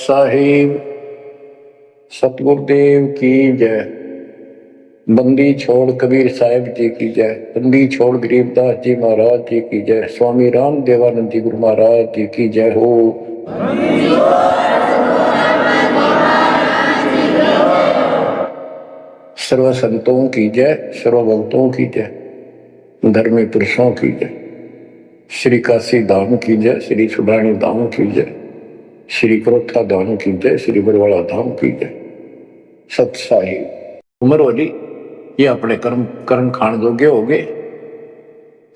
साहिब सतगुरुदेव की जय। बंदी छोड़ कबीर साहिब जी की जय। बंदी छोड़ गरीबदास जी महाराज जी की जय। स्वामी राम देवानंद जी गुरु महाराज जी की जय हो। सर्व संतों की जय, सर्व भक्तों की जय, धर्मी पुरुषों की जय। श्री काशी धाम की जय, श्री सुडानी धाम की जय, श्री क्रोथा धाम की जय, श्री बरवाड़ा धाम की जय। सत साहिब उमर वाली ये अपने कर्म कर्म खान जोगे हो गए,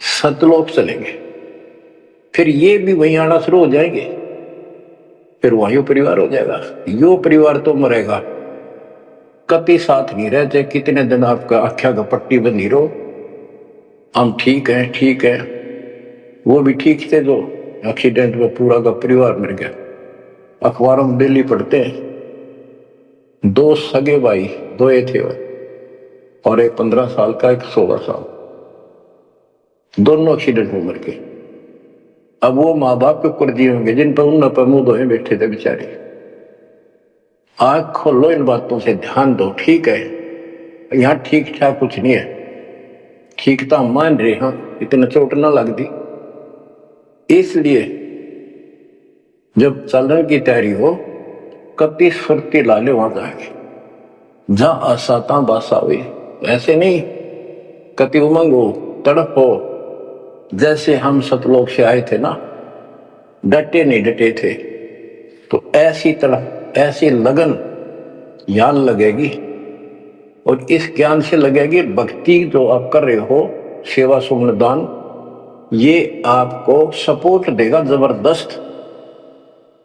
सतलोक चलेंगे, फिर ये भी वहीं आना शुरू हो जाएंगे, फिर वहीं परिवार हो जाएगा। यो परिवार तो मरेगा, कभी साथ नहीं रहते। कितने दिन आपका आख्या का पट्टी बंधी रहो, हम ठीक है ठीक है, वो भी ठीक थे जो एक्सीडेंट में पूरा का परिवार मर गया। अखबारों में डेली पढ़ते हैं, 2 सगे भाई, 2 थे और एक 15 साल का, एक 16 साल, दोनों एक्सीडेंट में मर गए। अब वो माँ बाप के ऊपर दिए होंगे जिन पर उन पर मुंह धोए बैठे थे बेचारे। आंख खोलो, इन बातों से ध्यान दो। ठीक है, यहाँ ठीक ठाक कुछ नहीं है, ठीक तो हम मान रहे हैं, इतना चोट ना लग दी। इसलिए जब चलने की तैयारी हो, कभी सुरती लाले वहां जाएंगे, जहां आशा ता बासा हुई। ऐसे नहीं कभी उमंग हो, तड़प हो, जैसे हम सतलोक से आए थे ना, डटे नहीं डटे थे, तो ऐसी तड़प, ऐसी लगन ज्ञान लगेगी। और इस ज्ञान से लगेगी भक्ति जो आप कर रहे हो, सेवा सुमन दान, ये आपको सपोर्ट देगा जबरदस्त।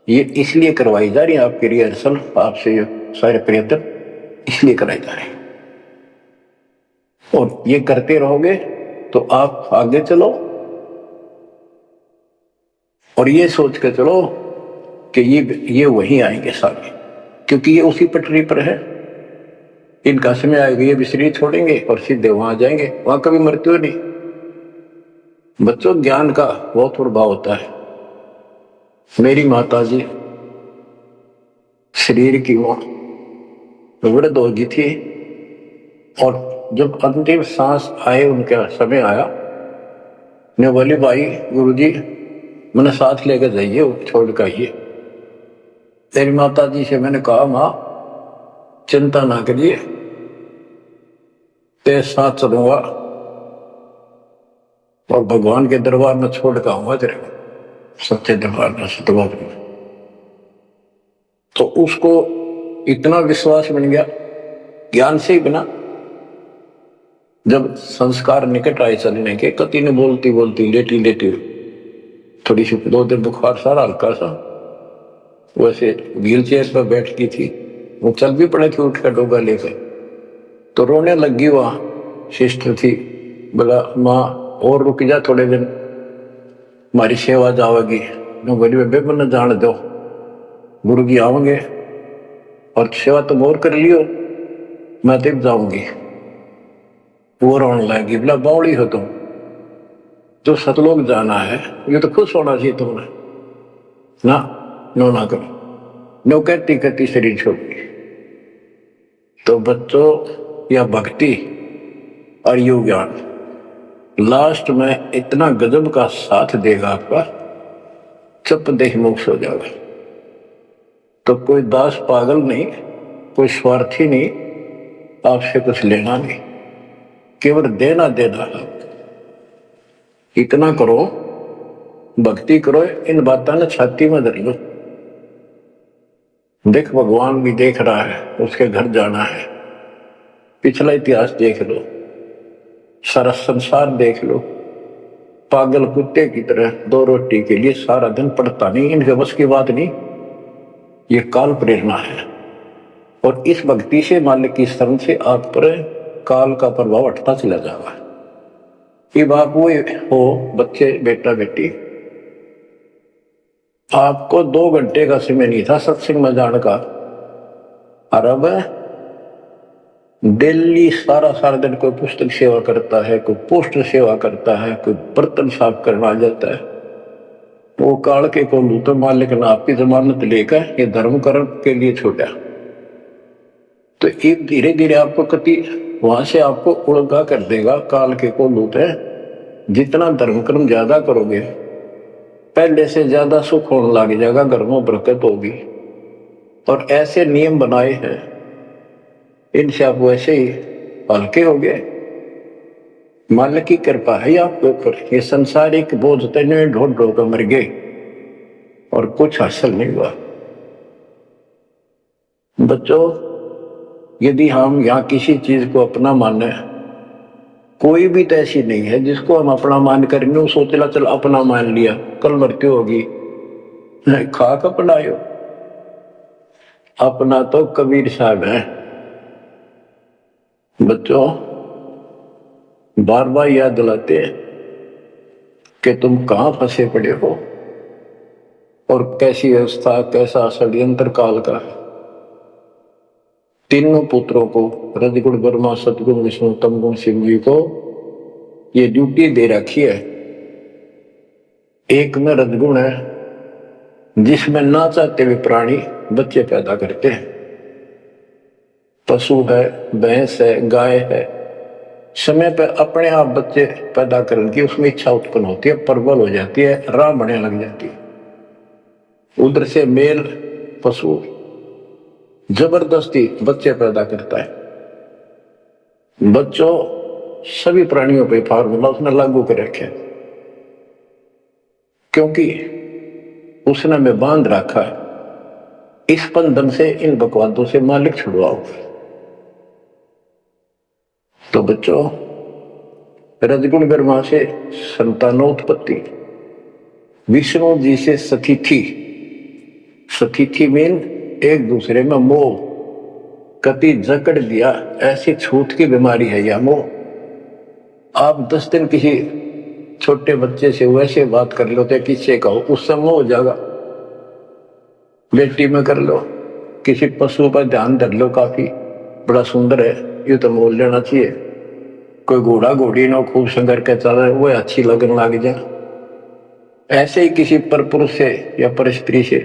ये इसलिए करवाई जा रही है आपकी रिहर्सल, आपसे सारे प्रयत्न इसलिए कराए जा रहे हैं। और ये करते रहोगे तो आप आगे चलो, और ये सोच कर चलो कि ये वहीं आएंगे सारे, क्योंकि ये उसी पटरी पर है। इनका समय आएगा, ये भी शरीर छोड़ेंगे और सीधे वहां जाएंगे, वहां कभी मृत्यु नहीं। बच्चों, ज्ञान का बहुत प्रभाव होता है। मेरी माता जी शरीर की वो वृद्ध हो गई थी, और जब अंतिम सांस आए, उनका समय आया, मैं बोली भाई गुरुजी मैंने साथ लेकर जाइए, छोड़ कर आइए। तेरी माता जी से मैंने कहा, माँ चिंता ना करिए, तेरे साथ चलूंगा और भगवान के दरबार में छोड़ कर आऊंगा तेरे को, सच्चे दरबार में, सतलोक में। तो उसको इतना विश्वास बन गया, ज्ञान से ही बना। जब संस्कार निकट आए चलने के, कति ने बोलती बोलती लेटी लेटी, थोड़ी सी 2 दिन बुखार सारा हल्का सा, वैसे व्हील चेयर पर बैठ की थी, वो चल भी पड़े थे उठ कर डोगा लेकर, तो रोने लगी। वहां सिस्टर थी, बोला माँ और रुक जा थोड़े दिन, हमारी सेवा जाओगी। मैं बोली बेबे मैंने जान दो, गुरु जी आओगे और सेवा तुम और कर लियो, मैं तब जाऊंगी। वो रोने लगी, बोला बावड़ी हो तुम, जो सतलोक जाना है ये तो खुश होना चाहिए तुमने, ना नो ना करो, नो कहती कहती शरीर छोड़ दी। तो बच्चों, यह भक्ति और योग ज्ञान लास्ट में इतना गजब का साथ देगा आपका, चुप देह मोक्ष हो जाएगा। तो कोई दास पागल नहीं, कोई स्वार्थी नहीं, आपसे कुछ लेना नहीं, केवल देना देना है। इतना करो, भक्ति करो, इन बातों ने छाती में धर लो। देख भगवान भी देख रहा है, उसके घर जाना है, पिछला इतिहास देख लो, सारा संसार देख लो। पागल कुत्ते की तरह 2 रोटी के लिए सारा दिन पड़ता नहीं, इनके बस की बात नहीं, ये काल प्रेरणा है। और इस भक्ति से, मालिक की शरण से आप पर काल का प्रभाव हटता चला जाएगा। ये बाप वो हो, बच्चे बेटा बेटी, आपको 2 घंटे का समय नहीं था सत्संग में जाने का, और अब डेली सारा दिन कोई पुस्तक सेवा करता है, कोई पोस्टर सेवा करता है, कोई बर्तन साफ करवा जाता है। वो काल के को लूटो मालिक ने आपकी जमानत लेकर ये धर्म कर्म के लिए छोड़ा। तो एक धीरे धीरे आपको कति वहां से आपको उड़गा कर देगा काल के को लूट है। जितना धर्म कर्म ज्यादा करोगे पहले से ज्यादा सुख होने लग जाएगा, घर में बरकत होगी। और ऐसे नियम बनाए हैं इनसे आप वैसे ही हल्के हो गए। मालिक की कृपा है आपके ऊपर। ये संसारिक बोझ तने ढोल ढो कर मर गए और कुछ हासिल नहीं हुआ। बच्चों, यदि हम यहाँ किसी चीज को अपना माने, कोई भी तो ऐसी नहीं है जिसको हम अपना मान करेंगे वो सोचला चल अपना मान लिया कल मृत्यु होगी। खाक अपनायो, अपना तो कबीर साहब है। बच्चों, बार बार याद दिलाते हैं कि तुम कहां फंसे पड़े हो और कैसी व्यवस्था, कैसा षड्यंत्र काल का। तीनों पुत्रों को, रजगुण ब्रह्मा, सतगुण विष्णु, तमगुण शिव जी को ये ड्यूटी दे रखी है। एक में रजगुण है जिसमें ना चाहते हुए प्राणी बच्चे पैदा करते हैं। पशु है, भैंस है, गाय है, समय पर अपने आप बच्चे पैदा करने की उसमें इच्छा उत्पन्न होती है, प्रबल हो जाती है, राह बढ़ने लग जाती है। उधर से मेल पशु जबरदस्ती बच्चे पैदा करता है। बच्चों, सभी प्राणियों पे फार्मूला उसने लागू कर रखे, क्योंकि उसने हमें बांध रखा है। इस बंधन से, इन बकवादों से मालिक छुड़वाओ। तो बच्चों, रजगुण ब्रह्मा से संतानोत्पत्ति, विष्णु जी से सतिथि। सतिथि मीन एक दूसरे में मोह, कति जकड़ दिया, ऐसी छूत की बीमारी है यह मोह। आप 10 दिन किसी छोटे बच्चे से वैसे बात कर लो, किससे कहो, उस समय हो जाएगा। बेटी में कर लो, किसी पशु पर ध्यान धर लो, काफी बड़ा सुंदर है, ये तो मोल लेना चाहिए। कोई घोड़ा घोड़ी ना खूब संगर के चल रहे, वो अच्छी लगने लग जाए। ऐसे ही किसी पर पुरुष से या पर स्त्री से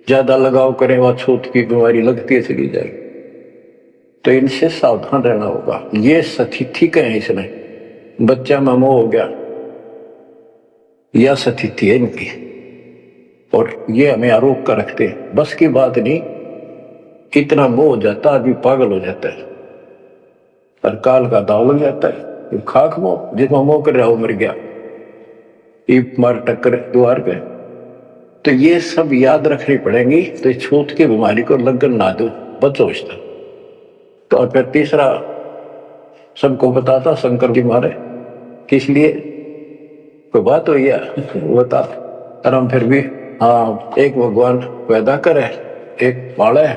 ज्यादा लगाव करें, वह छूत की बीमारी लगती है चली जाएगी। तो इनसे सावधान रहना होगा। ये सतिथि कहे इसने, बच्चा में मोह हो गया, यह सतिथि है इनकी, और ये हमें आरोप कर रखते हैं। बस की बात नहीं, इतना मोह हो जाता आदमी पागल हो जाता है और काल का दाव लग जाता है। खाक मोह, जिसमें मोह कर रहा हो मर गया, ईप मार टक्कर द्वार पे। तो ये सब याद रखनी पड़ेगी, तो छूत की बीमारी को लगन ना दो, बचो इससे। तो और फिर तीसरा सबको बताता शंकर जी मारे, किस लिए कोई बात हुई है बता। और हम फिर भी हाँ, एक भगवान पैदा करे, एक पाले,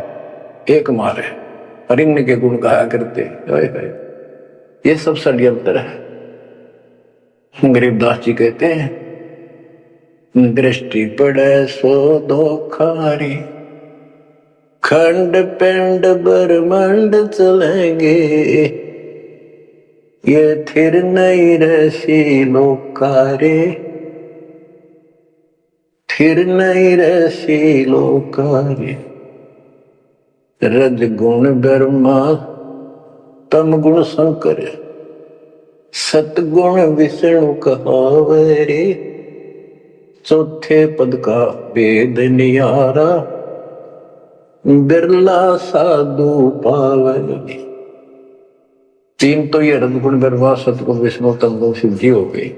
एक मारे, हरिण्य के गुण गाया करते। ये सब षड्यंत्र है। गरीबदास जी कहते हैं, दृष्टि पड़े सो धोखारी, खंड पिंड ब्रह्मांड चलेंगे, ये थिर नहीं रसी लोकारे, थिर नहीं रसी लोकारे। रज गुण ब्रह्मा, तम गुण शंकर, सतगुण विष्णु कहावरे, चौथे पद का वेद नियारा, बिरला साधु पावनी। तीन तो ये रजगुण ब्रह्मा, सतगुण विष्णु, तमगुण शिव जी हो गई।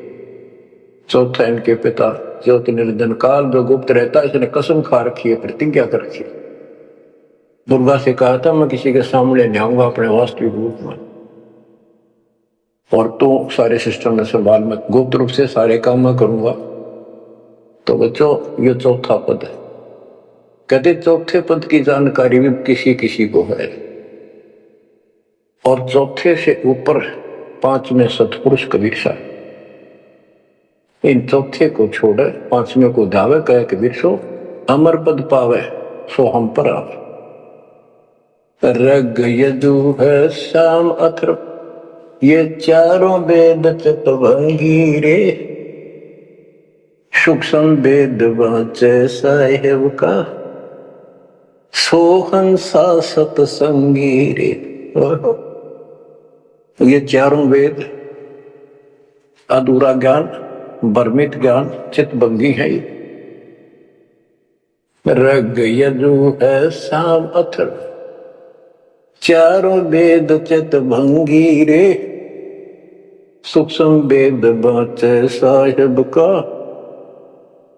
चौथा इनके पिता ज्योति निरंजन काल जो गुप्त रहता है, इसने कसम खा रखी है, प्रतिज्ञा कर रखी है। दुर्गा से कहा था, मैं किसी के सामने नहीं आऊंगा अपने वास्तविक रूप में, और तो सारे सिस्टम में संभाल, मैं गुप्त रूप से सारे काम मैं करूंगा। तो बच्चों, ये चौथा पद है। कहते चौथे पद की जानकारी भी किसी किसी को है, और चौथे से ऊपर 5 में सतपुरुष कबीर साहब। इन चौथे को छोड़े 5वें को धावे, कहे कबीर सो अमर पद पावे, सो हम पर आवे। रग यजु है श्याम अथर्व, ये चारों वेद चतुर्वेदी रे, सूक्ष्म वेद वाचे साहेब का, सोहन सा सतसंगी रे। ये चारों वेद अधूरा ज्ञान, भ्रमित ज्ञान, चितभंगी है। रग यजु है साम अथर, चारों वेद चितभंगी रे। सूक्ष्म वेद बाचे साहिब का,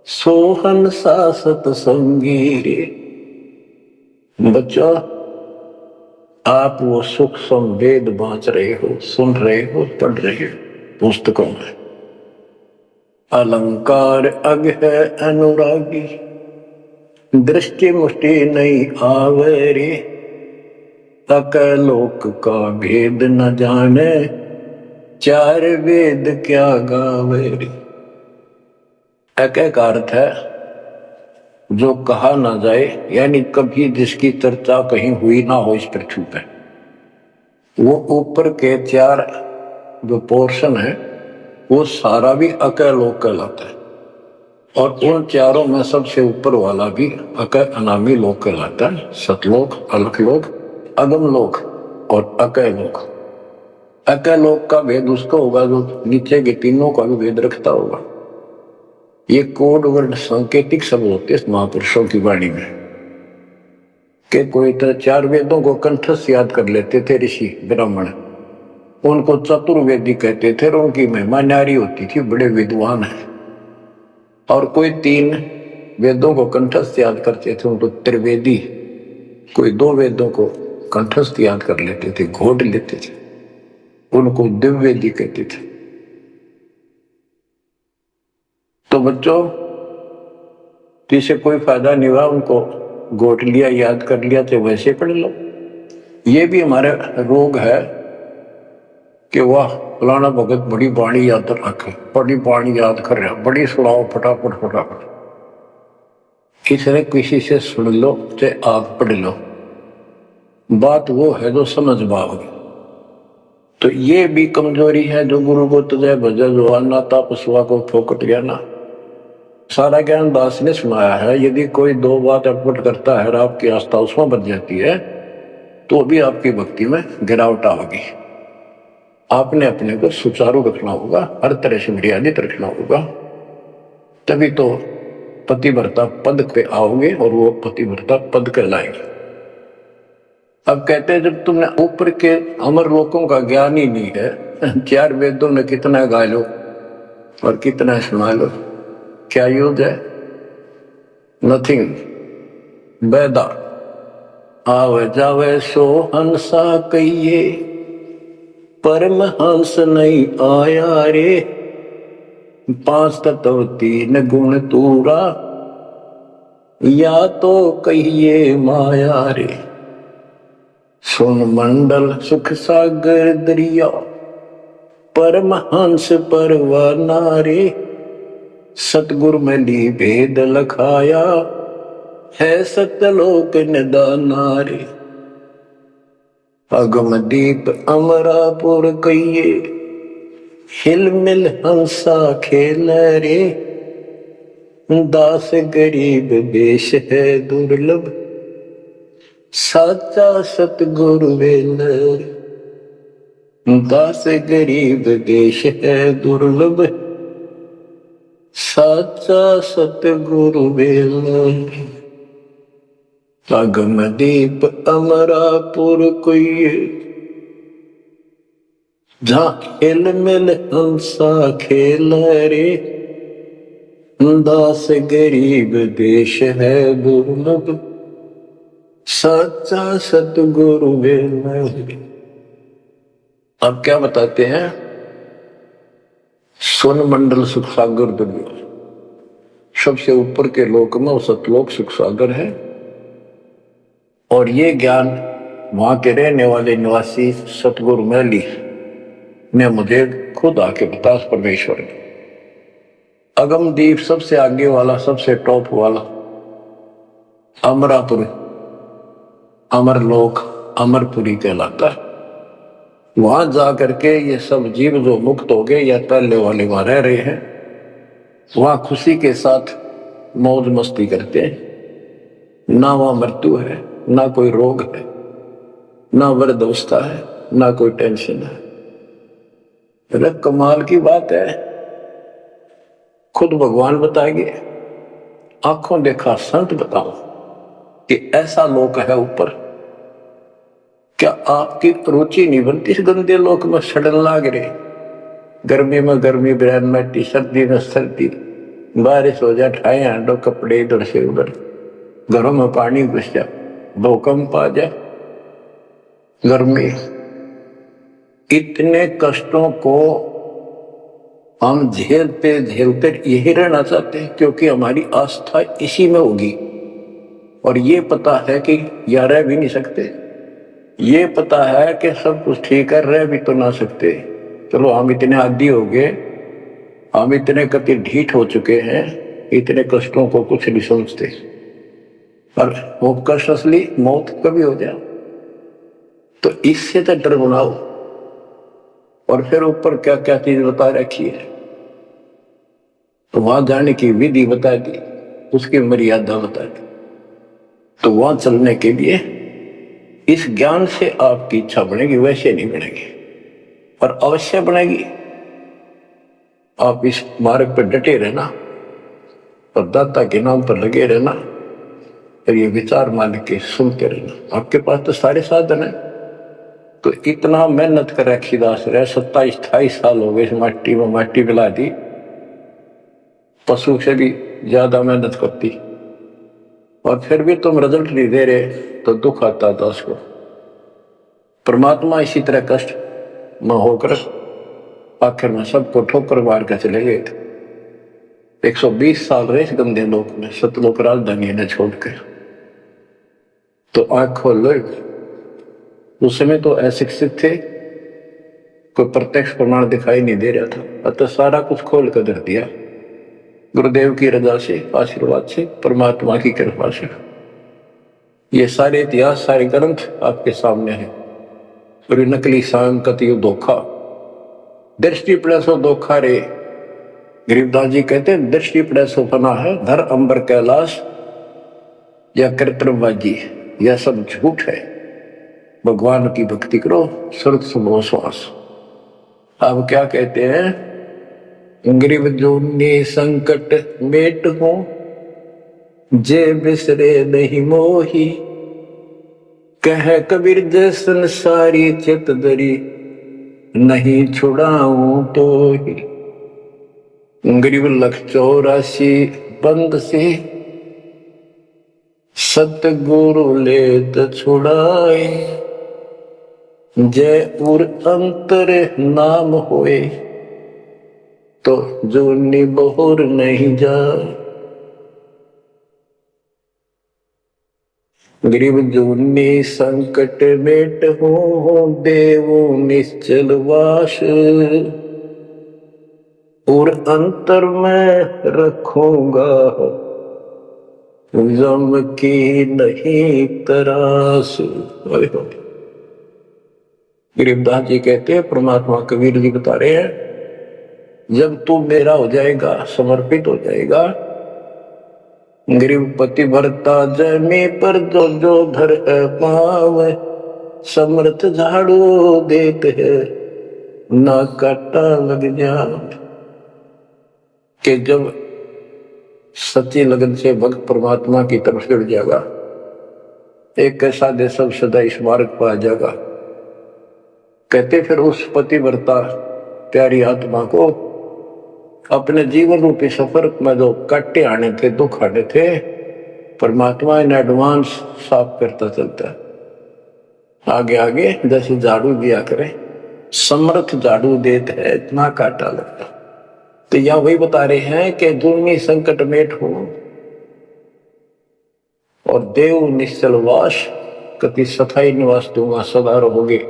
सोहन सा सतसंगी रे। बच्चा, आप वो सूक्ष्म वेद बांच रहे हो, सुन रहे हो, पढ़ रहे हो पुस्तकों में। अलंकार अग है अनुरागी, दृष्टि मुष्टि नहीं आवे रे। अकलोक का भेद न जाने, चार वेद क्या गावे रे। एक अर्थ है जो कहा ना जाए, यानी कभी जिसकी चर्चा कहीं हुई ना हो इस पृथ्वी पे। वो ऊपर के चार जो पोर्शन है वो सारा भी अकलोक कहलाता है, और उन चारों में सबसे ऊपर वाला भी अकय अनामी लोक कहलाता है। सतलोक, अलखलोक, अगमलोक और अकयलोक। अकयलोक का भेद उसका होगा जो नीचे के तीनों का भी भेद रखता होगा। ये कोड वर्ड सांकेतिक शब्द होते हैं महापुरुषों की वाणी में, कि कोई तो चार वेदों को कंठस्थ याद कर लेते थे ऋषि ब्राह्मण, उनको चतुर्वेदी कहते थे और उनकी महिमा न्यारी होती थी, बड़े विद्वान है। और कोई तीन वेदों को कंठस्थ याद करते थे, उनको त्रिवेदी। कोई दो वेदों को कंठस्थ याद कर लेते थे, घोट लेते थे, उनको दिव्यवेदी कहते थे। तो बच्चों, जिसे कोई फायदा नहीं हुआ, उनको घोट लिया, याद कर लिया, तो वैसे पढ़ लो। ये भी हमारे रोग है कि वाह फलाना भगत बड़ी बाणी याद रखे, बड़ी बाणी याद कर रहा, बड़ी सुनाओ फटाफट फटाफट। किसी किसी से सुन लो चाहे आप पढ़ लो, बात वो है जो समझ पाओगे। तो ये भी कमजोरी है जो गुरु को तुझे भजा जो अन्ना तापसुआ को फोकट गया ना। सारा ज्ञान दास ने सुनाया है। यदि कोई दो बात अटपट करता है और आपकी आस्था उसमें बच जाती है तो भी आपकी भक्ति में गिरावट आएगी। आपने अपने को सुचारू रखना होगा, हर तरह से मर्यादित रखना होगा, तभी तो पतिव्रता पद पे आओगे और वो पतिव्रता पद कहलाएंगे। अब कहते हैं जब तुमने ऊपर के अमर लोकों का ज्ञान ही नहीं है, चार वेदों में कितना गा लो और कितना सुना लो, क्या यूज है? नथिंग। बैदा आवे जावे सो हंसा कहिए, परमहंस नहीं आया रे। पांच तत्व तीन गुण तूरा, या तो कहिए माया रे। सुन मंडल सुख सागर दरिया, परमहंस परवाना रे। सतगुरु में ली भेद लखाया, है सतलोक निदाना रे। अगम दीप अमरापुर कहिए, हिल मिल हंसा खेल रे। दास गरीब वेश है दुर्लभ, साचा सतगुरु वेल। दास गरीब वेश है दुर्लभ, साचा सतगुरु वेल। अगम दीप अमरापुर कोई, जहाँ हिल मिल हंसा खेल रे। दास गरीब देश है दुर्लभ, सच्चा सतगुरु वेल। अब क्या बताते हैं? सुन मंडल सुख सागर दुनिया, सबसे ऊपर के लोक में वो सतलोक सुख सागर है। और ये ज्ञान वहां के रहने वाले निवासी सतगुरु मैली ने मुझे खुद आके बताया परमेश्वर ने। अगमदीप सबसे आगे वाला, सबसे टॉप वाला अमरापुर, अमरलोक, अमरपुरी कहलाता है। वहां जा करके ये सब जीव जो मुक्त हो गए या पहले वाले वहां रह रहे हैं, वहां खुशी के साथ मौज मस्ती करते हैं, ना वहां मृत्यु है, ना कोई रोग है, ना वृद्धावस्था है, ना कोई टेंशन है। अरे कमाल की बात है, खुद भगवान बताएंगे, आंखों देखा संत बताओ कि ऐसा लोक है ऊपर। क्या आपकी रुचि नहीं बनती इस गंदे लोक में सड़न लाग रहे? गर्मी में गर्मी, ब्रैन सर्दी में सर्दी, बारिश हो जाए ठाए हांडो कपड़े इधर से उधर, घरों में पानी घुस जाए, भूकंप आ जाए, गर्मी। इतने कष्टों को हम झेलते झेलते यही रहना चाहते हैं, क्योंकि हमारी आस्था इसी में होगी। और ये पता है कि यार रह भी नहीं सकते, ये पता है कि सब कुछ ठीक है, रह भी तो ना सकते। चलो हम इतने आदी हो गए, हम इतने कति ढीठ हो चुके हैं, इतने कष्टों को कुछ नहीं समझते। पर वो कष्ट असली मौत कभी हो जाए, तो इससे तो डर बनाओ। और फिर ऊपर क्या क्या चीज बता रखी है, तो वहां जाने की विधि बता दी, उसकी मर्यादा बता दी। तो वहां चलने के लिए इस ज्ञान से आपकी इच्छा बनेगी, वैसे नहीं बनेगी, पर अवश्य बनेगी। आप इस मार्ग पर डटे रहना और दाता के नाम पर लगे रहना, और ये विचार मान के सुनते रहना। आपके पास तो सारे साधन है, तो इतना मेहनत कर रखी दास रहे, 27-28 साल हो गए इस माटी में माटी मिला दी, पशु से भी ज्यादा मेहनत करती, और फिर भी तुम रिजल्ट नहीं दे रहे, तो दुख आता दास को। परमात्मा इसी तरह कष्ट में होकर आखिर में सबको ठोकर मार कर चले गए थे। 120 साल रहे इस गंदे लोक में, सतलोक राजधानी ने छोड़कर। तो आंख खोल लो, उस समय तो अशिक्षित थे, कोई प्रत्यक्ष प्रमाण दिखाई नहीं दे रहा था, अतः सारा कुछ खोल कर धर दिया गुरुदेव की रजा से, आशीर्वाद से, परमात्मा की कृपा से। ये सारे इतिहास, सारे ग्रंथ आपके सामने हैं। और नकली सांकत यो धोखा, दृष्टि पड़े सो धोखा रे। गरीबदास जी कहते हैं दृष्टि पड़े सो फना है, धर अंबर कैलाश या कृत्रिमबाजी, यह सब झूठ है। भगवान की भक्ति करो, सुरत सुनो श्वास। अब क्या कहते हैं, गरीब जोनी संकट मेट हो, जे बिसरे नहीं मोही, कह कबीर जय संसारी चित दरी, नहीं छुड़ाऊं तो ही। गरीब 184 बंद से, सतगुरु लेत छुड़ाए, जय उर अंतर नाम होए, तो जोनी बहुर नहीं जाए। गरीब जोनी संकट मेट हो, देवो निश्चल वास, और अंतर में रखूंगा, जम की नहीं तरास। गरीबदास जी कहते हैं, परमात्मा कबीर जी बता रहे हैं, जब तू मेरा हो जाएगा, समर्पित हो जाएगा, गरीब पति भरता जमी पर जो जो धर है पाव, समर्थ झाड़ू देते है, ना काटा लग जा। कि जब सच्ची लगन से भक्त परमात्मा की तरफ जुड़ जाएगा, एक ऐसा दे सब सदा इस मार्ग पर आ जाएगा। कहते फिर उस पतिव्रता प्यारी आत्मा को अपने जीवन रूपी सफर में जो काटे आने थे, दुख आने थे, परमात्मा इन एडवांस साफ करता चलता है। आगे आगे जैसे झाड़ू दिया करे, समर्थ झाड़ू देते है, इतना काटा लगता। तो यह वही बता रहे हैं कि दुर्मी संकट मेट हो, और देव निश्चल वास, कति सथाई निवास दूंगा, सदा रहोगे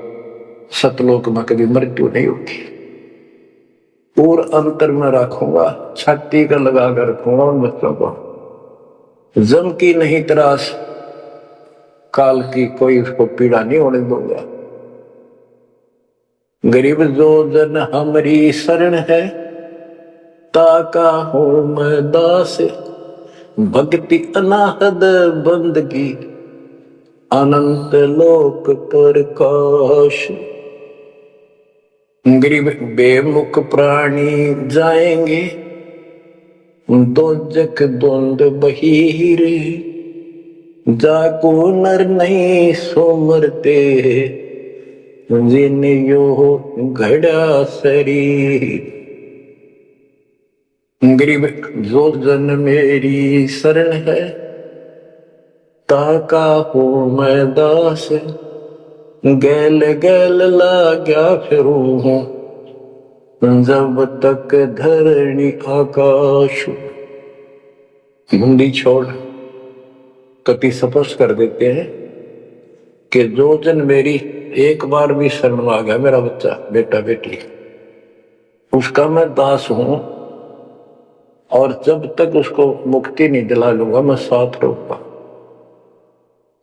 सतलोक में, कभी मृत्यु नहीं होगी। और अंतर में रखूंगा, छाती का लगा कर रखूंगा उन बच्चों को, जम की नहीं तरास, काल की कोई उसको पीड़ा नहीं होने दूंगा। गरीब जो जन हमारी शरण है, ताका हूँ मैं दास, भक्ति अनाहद बंदगी, अनंत लोक प्रकाश। गरीब बेमुख प्राणी जाएंगे, दोजख द्वंद बहीर, जाको नर नहीं सोमरते, जिन यो घड़ा शरीर। गरीब जो जन मेरी शरण है, ताका हूँ मैं दास, गैल गैल लाग्या फिरूं हूँ, जब तक धरणी आकाश। हिंदी छोड़ कति स्पष्ट कर देते हैं कि जो जन मेरी एक बार भी शरण में आ गया, मेरा बच्चा बेटा बेटी, उसका मैं दास हूं, और जब तक उसको मुक्ति नहीं दिला लूंगा मैं साथ रहूंगा।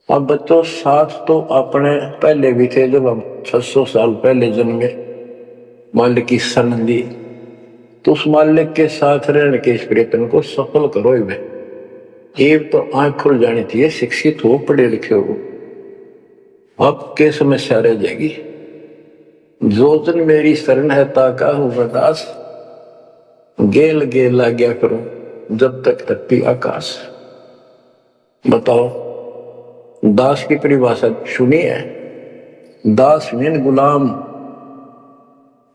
अब बच्चों साथ तो अपने पहले भी थे, जब हम 600 साल पहले जन्मे, मालिक की शरण ली, तो उस मालिक के साथ रहने के इस प्रयत्न को सफल करो। एक तो आंख खुल जानी चाहिए, शिक्षित हो, पढ़े लिखे हो, अब के समस्या रह जाएगी। जो जन मेरी शरण है, ताका हूँ मैं दास, गेल गेल आ गया करो, जब तक धरती आकाश। बताओ, दास की परिभाषा सुनी है? दास मीन गुलाम।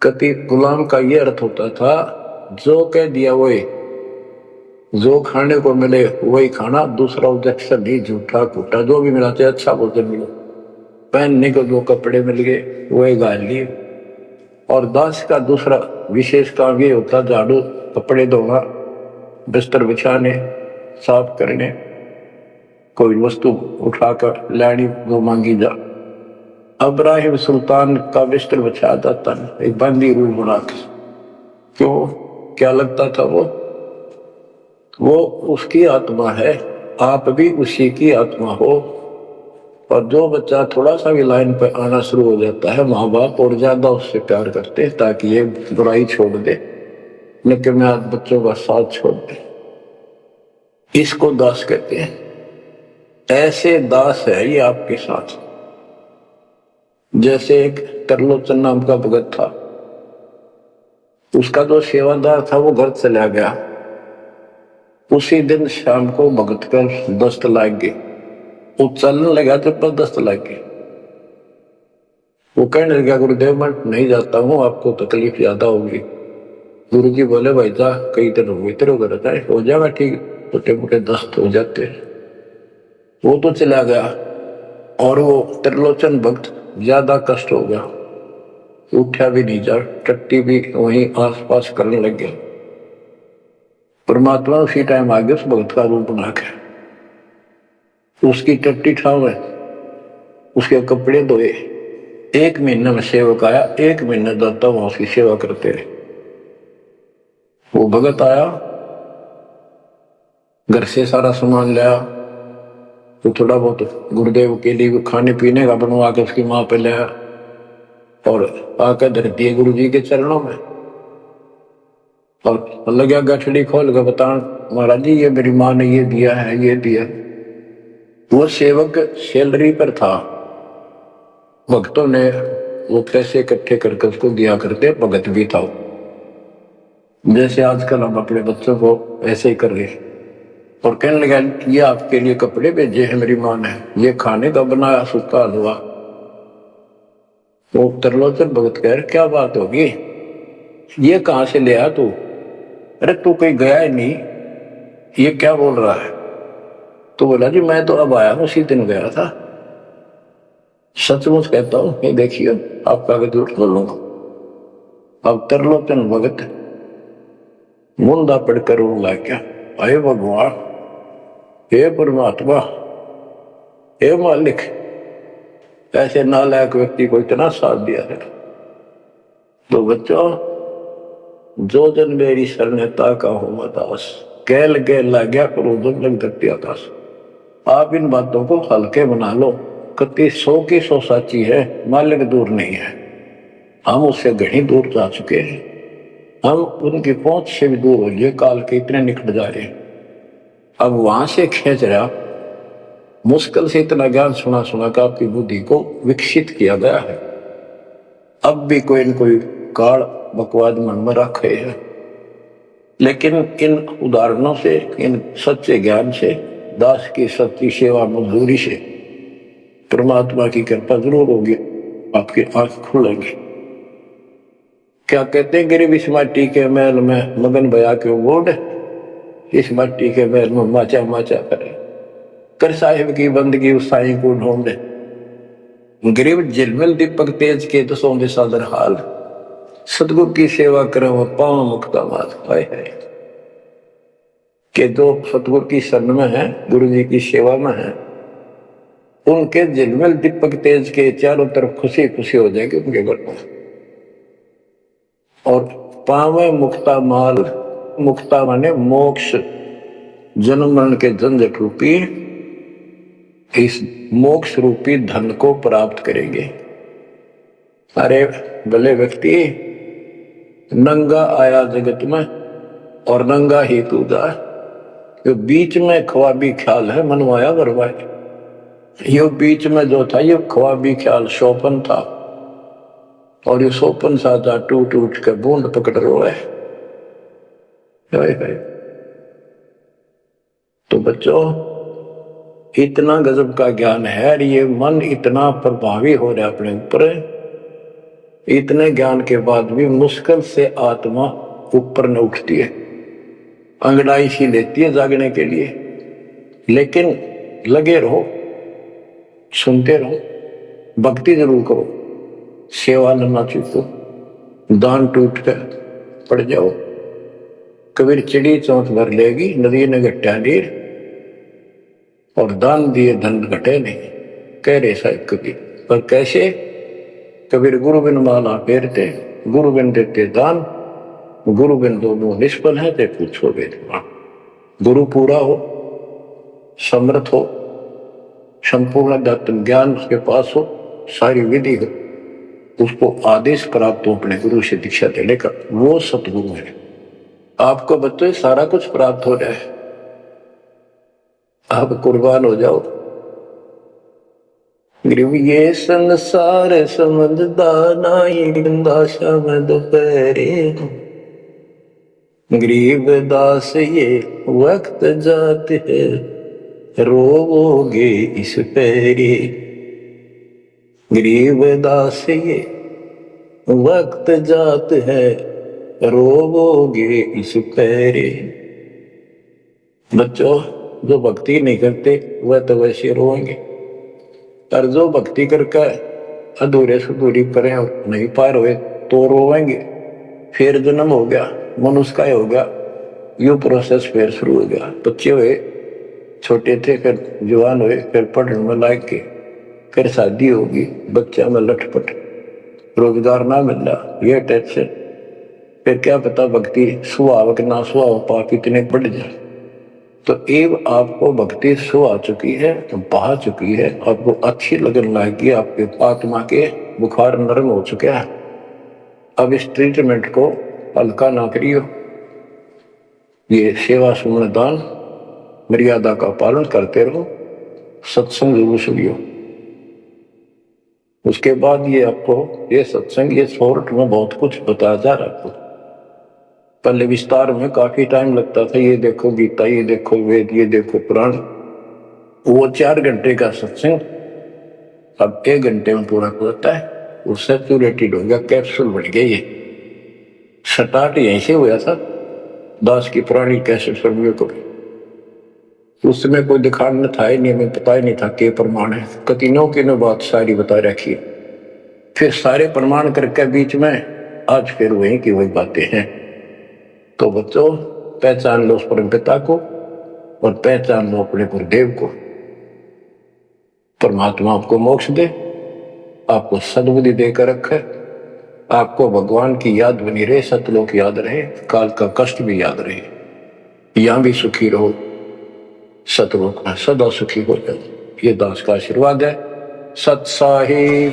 कति गुलाम का ये अर्थ होता था, जो कह दिया वही, जो खाने को मिले वही खाना, दूसरा ऑब्जेक्शन नहीं, झूठा फूटा जो भी मिला, चाहे अच्छा भोजन मिले, पहनने को जो कपड़े मिल गए वही गाल लिए। और दास का दूसरा विशेष काम ये होता, झाड़ू, कपड़े धोना, बिस्तर बिछाने, साफ करने, कोई वस्तु उठाकर लानी जो मांगी जा। इब्राहिम सुल्तान का बिस्तर बिछाया जाता है, एक बंदी रूल बना के। क्यों? क्या लगता था वो उसकी आत्मा है, आप भी उसी की आत्मा हो। और जो बच्चा थोड़ा सा भी लाइन पर आना शुरू हो जाता है, माँ बाप और ज्यादा उससे प्यार करते हैं ताकि ये बुराई छोड़ दे, लेकिन मैं आज बच्चों का साथ छोड़ दे। इसको दास कहते हैं। ऐसे दास है ये आपके साथ। जैसे एक तरलोचन नाम का भगत था, उसका जो सेवादार था वो घर चला गया। उसी दिन शाम को भगत पर दस्त लग गई, वो चलने लगा तो पर दस्त लग गई। वो कहने लगा, गुरुदेव मैं नहीं जाता हूँ, आपको तकलीफ ज्यादा होगी। गुरु जी बोले, भाई जा, कई दिन हो गए तेरे उधर है, हो जाएगा ठीक, छोटे मोटे दस्त हो जाते हैं। वो तो चला गया, और वो त्रिलोचन भक्त ज्यादा कष्ट हो गया, उठा भी नहीं जा, टट्टी भी वहीं आस पास करने लग गया। परमात्मा उसी टाइम आ गया उस भक्त का रूप बना के, उसकी टट्टी ठावे, उसके कपड़े धोए। 1 महीने में सेवक आया, 1 महीने दाता वहां उसकी सेवा करते रहे। वो भगत आया, घर से सारा सामान लाया, तो थोड़ा बहुत गुरुदेव के लिए खाने पीने का बनवा के उसकी माँ पे लाया, और आकर धर दिए गुरु जी के चरणों में, और लगा गठड़ी खोल के बतान, महाराज जी ये मेरी माँ ने ये दिया है, ये दिया। वो सेवक सैलरी पर था, भक्तों ने वो पैसे इकट्ठे करके उसको दिया करते, भगत भी था। जैसे आजकल हम अपने बच्चों को ऐसे ही कर रहे, और कहने लगा ये आपके लिए कपड़े भेजे हैं मेरी माँ ने, ये खाने का बनाया सूखा हलवा। वो त्रिलोचन भगत कह रहे, क्या बात होगी, ये कहां से ले आया तू? अरे तू कहीं गया ही नहीं, ये क्या बोल रहा है? तो बोला, जी मैं तो अब आया हूं, उसी दिन गया था। सचमुच कहता हूं, ये देखिए आपका आगे झूठ बोलूंगा। अब त्रिलोचन भगत मुंदा पड़कर रोने लग गया, अरे भगवान, हे परमात्मा, हे मालिक, ऐसे नालायक व्यक्ति को इतना साथ दिया है। तो बच्चों, जो जन मेरी शरणता का हो दास, गैल गैल ला गया करो जब लग धरती आकाश। आप इन बातों को हल्के बना लो, कति 100 की 100 साची है, मालिक दूर नहीं है, हम उससे घनी दूर जा चुके हैं। हम उनकी पहुंच से भी दूर हो लिए, काल के इतने निकट जा रहे हैं। अब वहां से खींच रहा, मुश्किल से इतना ज्ञान सुना सुना कर आपकी बुद्धि को विकसित किया गया है। अब भी कोई न कोई काल बकवाद मन में रखे है, लेकिन इन उदाहरणों से, इन सच्चे ज्ञान से, दास की सच्ची सेवा मजदूरी से परमात्मा की कृपा जरूर होगी, आपकी आंख खुलेंगी। क्या कहते हैं, गिरिव इस माटी के महल में मगन भया क्यों बोर्ड, इस माटी के महल में माचा माचा करे, कर साहिब की बंदगी उस साईं को ढूंढे। गिरिव झिलमिल दीपक तेज के दसों दिशा दर हाल, सतगुरु की सेवा करें वो पावन मुक्ता माल। हाय हाय के जो सतगुरु की शरण में है, गुरु जी की सेवा में है, उनके झिलमिल दीपक तेज के चारों तरफ खुशी खुशी हो जाएगी उनके घर में। और पावे मुक्ता माल, मुक्ता माने मोक्ष, जन्म मरण के झंझट रूपी इस मोक्ष रूपी धन को प्राप्त करेंगे। अरे भले व्यक्ति, नंगा आया जगत में और नंगा ही तू जा, यो बीच में ख्वाबी ख्याल है मनवाया बरवाए। यो बीच में जो था ये ख्वाबी ख्याल सोपन था, और ये सोपन साधा टूट टूट के बूंद पकड़ रोए। तो बच्चों, इतना गजब का ज्ञान है, ये मन इतना प्रभावी हो रहा है अपने ऊपर, इतने ज्ञान के बाद भी मुश्किल से आत्मा ऊपर न उठती है, अंगड़ाई सी लेती है जागने के लिए। लेकिन लगे रहो, सुनते रहो, भक्ति जरूर करो, सेवा न चूको, दान टूट कर पड़ जाओ। कबीर चिड़ी चौंक भर लेगी, नदी ने घटा नीर, और दान दिए धन घटे नहीं, कह रहे साहिब कबीर। पर कैसे? कबीर गुरु बिन माला फेरते, गुरु बिन देते दान, गुरु बिन दोनों निष्फल है, ते पूछो वेदवान। गुरु पूरा हो, समर्थ हो, संपूर्ण अध्यात्म ज्ञान उसके पास हो, सारी विधि हो, उसको आदेश प्राप्त हो अपने गुरु से दीक्षा देने का, वो सतगुरु है। आपको बच्चों सारा कुछ प्राप्त हो जाए, आप कुर्बान हो जाओ। गिरिव ये संसार समझदा नाही, गंदा शाम दोपहरे, गरीब दास ये वक्त जाते है, रोवोगे इस पैरे। गरीब दास ये वक्त जात है, रोवोगे इस पैरे। बच्चों, जो भक्ति नहीं करते वह तो वैसे रोएंगे, और जो भक्ति करके अधूरे से दूरी पर नहीं पार हुए तो रोएंगे। फिर जन्म हो गया, मनुष्य का हो गया, यू प्रोसेस फिर शुरू हो गया। बच्चे हुए, छोटे थे, फिर जवान हुए, फिर पढ़ने में लायक के, फिर शादी होगी, बच्चा में लटपट, रोजगार ना मिल रहा, ये टेंशन, फिर क्या पता भक्ति स्वभाव के ना स्वभाव पाप इतने बढ़ जाए। तो एव आपको भक्ति सो आ चुकी है, तो बहा चुकी है, आपको अच्छी लगन लगी, आपके आत्मा के बुखार नरम हो चुका है। अब इस ट्रीटमेंट को हल्का ना करियो, ये सेवा सुमन दान मर्यादा का पालन करते रहो, सत्संग जरूर सुनियो। उसके बाद ये आपको ये सत्संग, ये शॉर्ट में बहुत कुछ बताया जा रहा है आपको। पहले विस्तार में काफी टाइम लगता था, ये देखो गीता, ये देखो वेद, ये देखो पुराण, वो 4 घंटे का सत्संग अब 1 घंटे में पूरा होता है। वो सैचुरेटेड हो गया, कैप्सूल बन गया। ये स्टार्ट यहीं से हुआ था, दास की पुरानी कैसेट सुनिए को। उस समय कोई दिखान था ही नहीं, हमें पता ही नहीं था के प्रमाण है, कतिनों की ने बात सारी बता रखी। फिर सारे प्रमाण करके बीच में आज फिर वही की वही बातें हैं। तो बच्चों, पहचान लो उस परम पिता को और पहचान लो अपने गुरुदेव को। परमात्मा आपको मोक्ष दे, आपको सद्बुद्धि देकर रखे, आपको भगवान की याद बनी रहे, सतलोक याद रहे, काल का कष्ट भी याद रहे, यहां भी सुखी रहो, सतलोक में सदा सुखी हो जाओ। ये दास का आशीर्वाद है। सत साहिब।